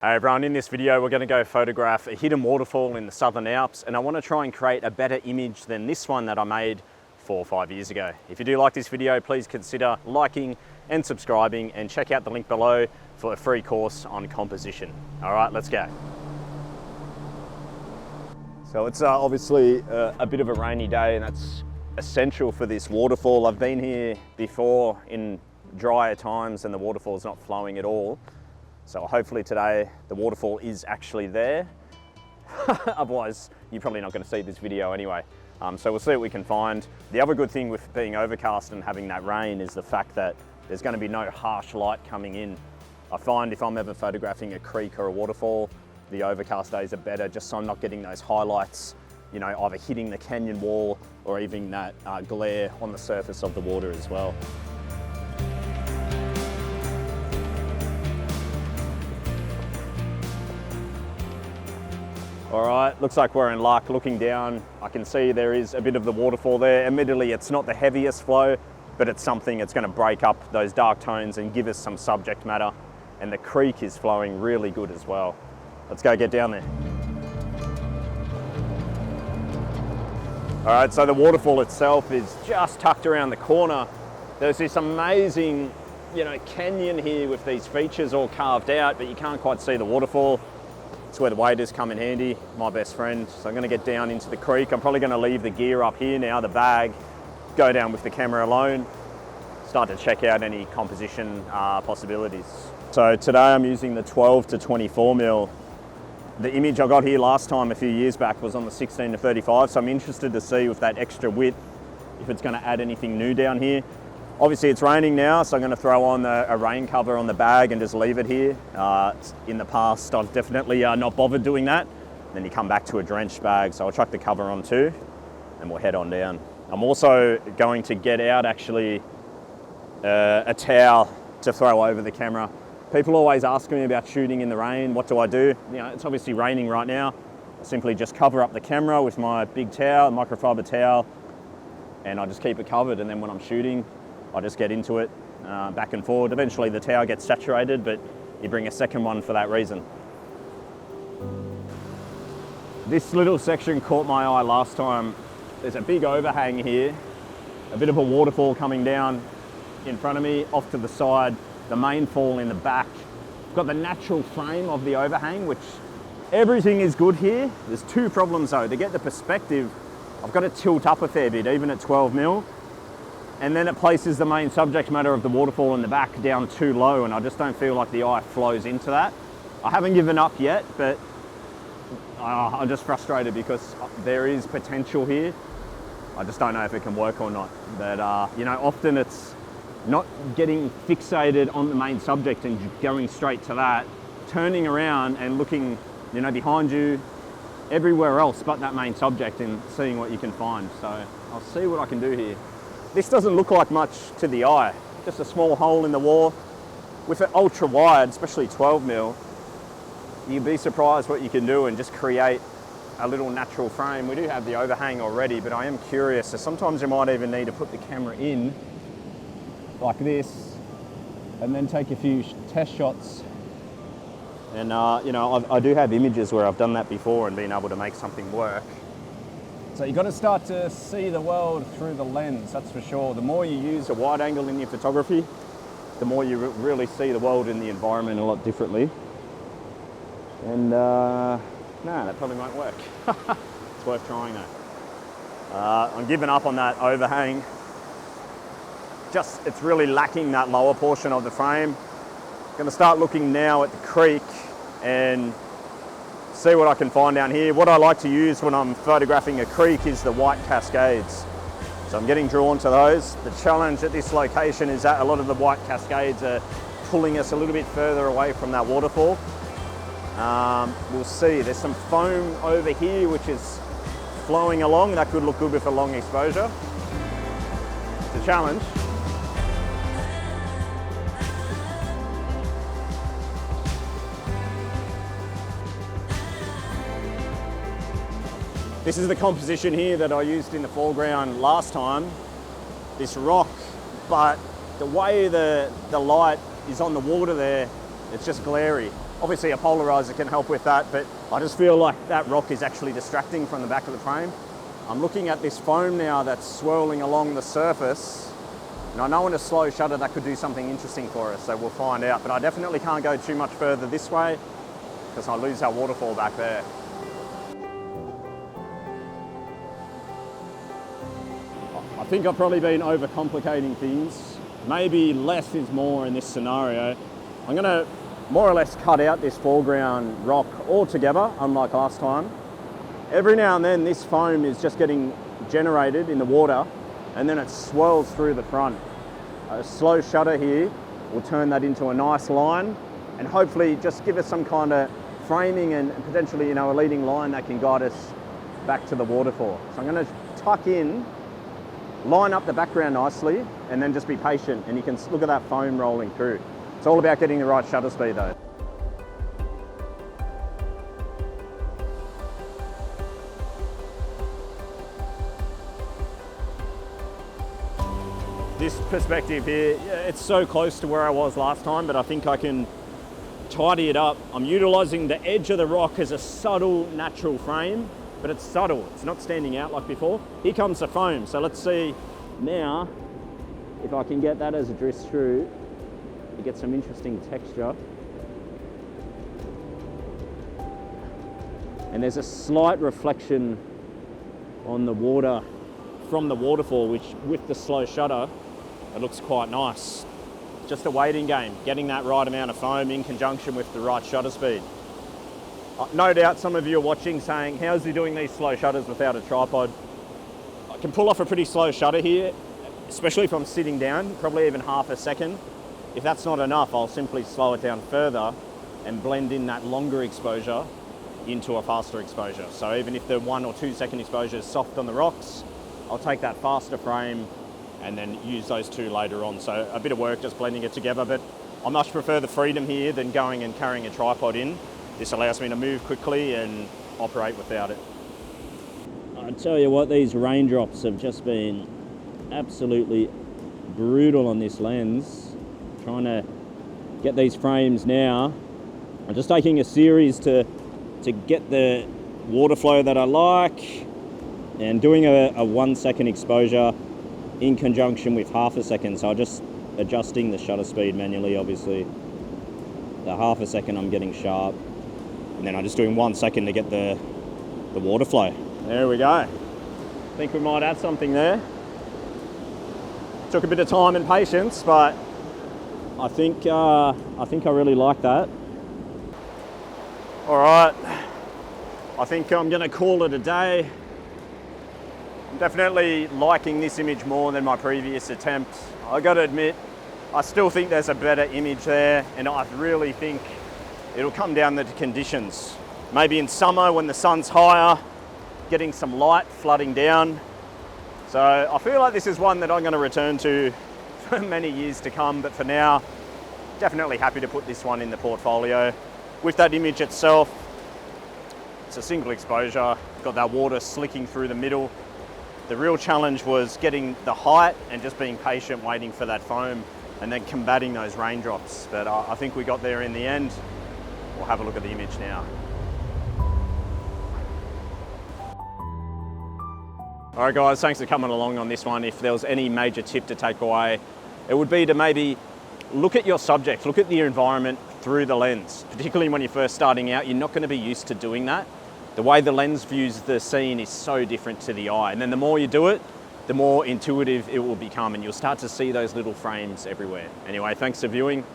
Hey everyone, in this video we're going to go photograph a hidden waterfall in the Southern Alps, and I want to try and create a better image than this one that I made 4 or 5 years ago. If you do like this video, please consider liking and subscribing, and check out the link below for a free course on composition. Alright, let's go. So it's obviously a bit of a rainy day, and that's essential for this waterfall. I've been here before in drier times and the waterfall's not flowing at all. So hopefully today the waterfall is actually there. Otherwise, you're probably not going to see this video anyway. So we'll see what we can find. The other good thing with being overcast and having that rain is the fact that there's going to be no harsh light coming in. I find if I'm ever photographing a creek or a waterfall, the overcast days are better, just so I'm not getting those highlights, you know, either hitting the canyon wall or even that glare on the surface of the water as well. All right, looks like we're in luck. Looking down, I can see there is a bit of the waterfall there. Admittedly, it's not the heaviest flow, but it's something that's going to break up those dark tones and give us some subject matter. And the creek is flowing really good as well. Let's go get down there. All right, so the waterfall itself is just tucked around the corner. There's this amazing, canyon here with these features all carved out, but you can't quite see the waterfall. It's where the waders come in handy, my best friend. So I'm going to get down into the creek. I'm probably going to leave the gear up here now, the bag, go down with the camera alone, start to check out any composition possibilities. So today I'm using the 12 to 24 mil. The image I got here last time a few years back was on the 16 to 35, so I'm interested to see with that extra width if it's going to add anything new down here. Obviously it's raining now, so I'm going to throw on a rain cover on the bag and just leave it here. In the past, I've definitely not bothered doing that. Then you come back to a drenched bag, so I'll chuck the cover on too, and we'll head on down. I'm also going to get out actually a towel to throw over the camera. People always ask me about shooting in the rain. What do I do? It's obviously raining right now. I simply just cover up the camera with my big towel, microfiber towel, and I just keep it covered. And then when I'm shooting, I just get into it, back and forward. Eventually the towel gets saturated, but you bring a second one for that reason. This little section caught my eye last time. There's a big overhang here, a bit of a waterfall coming down in front of me, off to the side, the main fall in the back. I've got the natural frame of the overhang, which everything is good here. There's two problems though. To get the perspective, I've got to tilt up a fair bit, even at 12 mil. And then it places the main subject matter of the waterfall in the back down too low, and I just don't feel like the eye flows into that. I haven't given up yet, but I'm just frustrated because there is potential here. I just don't know if it can work or not. But often it's not getting fixated on the main subject and going straight to that, turning around and looking, behind you, everywhere else but that main subject, and seeing what you can find. So I'll see what I can do here. This doesn't look like much to the eye, just a small hole in the wall. With it ultra wide, especially 12 mil, you'd be surprised what you can do and just create a little natural frame. We do have the overhang already, but I am curious. So sometimes you might even need to put the camera in like this and then take a few test shots. And I do have images where I've done that before and been able to make something work. So you've got to start to see the world through the lens, that's for sure. The more you use a wide angle in your photography, the more you really see the world and the environment a lot differently. And no, that probably won't work. It's worth trying though. I'm giving up on that overhang. It's really lacking that lower portion of the frame. I'm going to start looking now at the creek and see what I can find down here. What I like to use when I'm photographing a creek is the white cascades. So I'm getting drawn to those. The challenge at this location is that a lot of the white cascades are pulling us a little bit further away from that waterfall. We'll see. There's some foam over here which is flowing along. That could look good with a long exposure. It's a challenge. This is the composition here that I used in the foreground last time, this rock, but the way the light is on the water there, it's just glary. Obviously a polarizer can help with that, but I just feel like that rock is actually distracting from the back of the frame. I'm looking at this foam now that's swirling along the surface, and I know in a slow shutter that could do something interesting for us, so we'll find out. But I definitely can't go too much further this way because I lose our waterfall back there. I think I've probably been overcomplicating things. Maybe less is more in this scenario. I'm gonna more or less cut out this foreground rock altogether, unlike last time. Every now and then this foam is just getting generated in the water and then it swirls through the front. A slow shutter here will turn that into a nice line and hopefully just give us some kind of framing and potentially, you know, a leading line that can guide us back to the waterfall. So I'm gonna tuck in, line up the background nicely, and then just be patient, and you can look at that foam rolling through. It's all about getting the right shutter speed though. This perspective here, it's so close to where I was last time, but I think I can tidy it up. I'm utilizing the edge of the rock as a subtle, natural frame, but it's subtle. It's not standing out like before. Here comes the foam. So let's see now if I can get that as a drift through. You get some interesting texture. And there's a slight reflection on the water from the waterfall, which with the slow shutter, it looks quite nice. Just a waiting game, getting that right amount of foam in conjunction with the right shutter speed. No doubt some of you are watching saying, how's he doing these slow shutters without a tripod? I can pull off a pretty slow shutter here, especially if I'm sitting down, probably even half a second. If that's not enough, I'll simply slow it down further and blend in that longer exposure into a faster exposure. So even if the 1 or 2 second exposure is soft on the rocks, I'll take that faster frame and then use those two later on. So a bit of work just blending it together, but I much prefer the freedom here than going and carrying a tripod in. This allows me to move quickly and operate without it. I tell you what, these raindrops have just been absolutely brutal on this lens. Trying to get these frames now. I'm just taking a series to get the water flow that I like and doing a 1 second exposure in conjunction with half a second. So I'm just adjusting the shutter speed manually, obviously. The half a second I'm getting sharp. And then I'm just doing 1 second to get the water flow. There we go. I think we might have something there. Took a bit of time and patience, but I think I really like that. All right, I think I'm gonna call it a day. I'm definitely liking this image more than my previous attempt. I gotta admit, I still think there's a better image there, and I really think it'll come down to the conditions. Maybe in summer when the sun's higher, getting some light flooding down. So I feel like this is one that I'm gonna return to for many years to come, but for now, definitely happy to put this one in the portfolio. With that image itself, it's a single exposure, got that water slicking through the middle. The real challenge was getting the height and just being patient, waiting for that foam and then combating those raindrops. But I think we got there in the end. We'll have a look at the image now. All right guys, thanks for coming along on this one. If there was any major tip to take away, it would be to maybe look at your subject, look at the environment through the lens. Particularly when you're first starting out, you're not going to be used to doing that. The way the lens views the scene is so different to the eye. And then the more you do it, the more intuitive it will become and you'll start to see those little frames everywhere. Anyway, thanks for viewing.